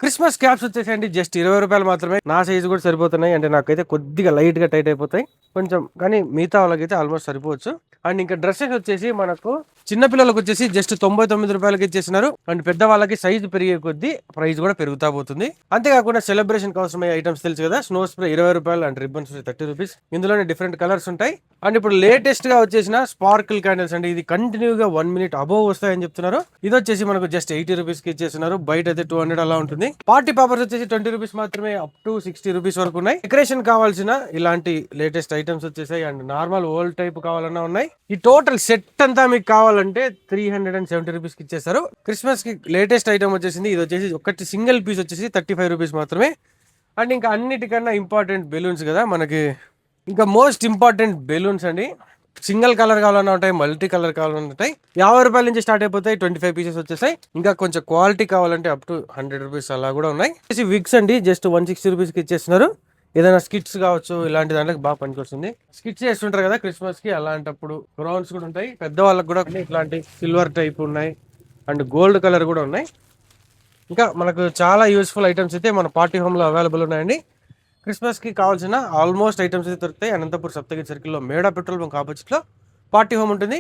Christmas caps వచ్చేసండి just 20 రూపాయలు మాత్రమే. నా సైజు కూడా సరిపోతున్నాయి. అంటే నాకైతే కొద్దిగా లైట్ గా టైట్ అయిపోతాయి కొంచెం, కానీ మిగతా వాళ్ళకైతే ఆల్మోస్ట్ సరిపోవచ్చు. అండ్ ఇంకా డ్రెస్సెస్ వచ్చేసి మనకు చిన్న పిల్లలకు వచ్చేసి జస్ట్ 99 రూపాయలకి ఇచ్చేసినారు. అండ్ పెద్ద వాళ్ళకి సైజు పెరిగే కొద్దీ ప్రైస్ కూడా పెరుగుతా పోతుంది. అంతేకాకుండా సెలబ్రేషన్ కోసమే ఐటమ్స్ తెలుసు కదా, స్నో స్ప్రే 20 రూపాయలు అండ్ రిబ్బన్స్ 30 రూపీస్. ఇందులోనే డిఫరెంట్ కలర్స్ ఉంటాయి. అండ్ ఇప్పుడు లేటెస్ట్ గా వచ్చేసిన స్పార్కిల్ క్యాండిల్స్ అండి, ఇది కంటిన్యూగా 1 మినిట్ అబోవ్ వస్తాయని చెప్తున్నారు. ఇది వచ్చేసి మనకు జస్ట్ 80 రూపీస్ కి ఇచ్చేస్తున్నారు. బయట అయితే 200 అలా ఉంటుంది. పార్టీ పేపర్స్ వచ్చేసి 20 రూపీస్ మాత్రమే, అప్ టు 60 రూపీస్ వరకు ఉన్నాయి. డెకరేషన్ కావాల్సిన ఇలాంటి లేటెస్ట్ ఐటమ్స్ వచ్చేసాయి. అండ్ నార్మల్ ఓల్డ్ టైప్ కావాలన్నా ఉన్నాయి. ఈ టోటల్ సెట్ అంతా మీకు కావాలంటే 370 రూపీస్ కి ఇచ్చేస్తారు. క్రిస్మస్ కి లేటెస్ట్ ఐటమ్ వచ్చేసింది. ఇది వచ్చేసి ఒకటి సింగిల్ పీస్ వచ్చేసి 35 రూపీస్ మాత్రమే. అండ్ ఇంకా అన్నిటికన్నా ఇంపార్టెంట్ బెలూన్స్ కదా మనకి, ఇంకా మోస్ట్ ఇంపార్టెంట్ బెలూన్స్ అండి. సింగిల్ కలర్ కావాలన్నా ఉంటాయి, మల్టీ కలర్ కావాలన్నా ఉంటాయి. 50 రూపాయల నుంచి స్టార్ట్ అయిపోతాయి, 25 పీసెస్ వచ్చేసాయి. ఇంకా కొంచెం క్వాలిటీ కావాలంటే అప్ టు 100 రూపీస్ అలా కూడా ఉన్నాయి. విగ్స్ అండి జస్ట్ 160 రూపీస్ కి ఇచ్చేస్తున్నారు. ఏదైనా స్కిట్స్ కావచ్చు ఇలాంటి దాంట్లోకి బాగా పనికొస్తుంది. స్కిట్స్ చేస్తుంటారు కదా క్రిస్మస్ కి, అలాంటప్పుడు క్రౌన్స్ కూడా ఉంటాయి. పెద్దవాళ్ళకి కూడా ఇట్లాంటి సిల్వర్ టైప్ ఉన్నాయి అండ్ గోల్డ్ కలర్ కూడా ఉన్నాయి. ఇంకా మనకు చాలా యూస్ఫుల్ ఐటమ్స్ అయితే మన పార్టీ హోమ్ లో అవైలబుల్ ఉన్నాయండి. క్రిస్మస్ కి కావాల్సిన ఆల్మోస్ట్ ఐటమ్స్ అయితే దొరుకుతాయి. అనంతపూర్ సప్తగిరి సర్కిల్లో మేడా పెట్రోల్ బంక్ ఆపోజిట్ లో పార్టీ హోమ్ ఉంటుంది.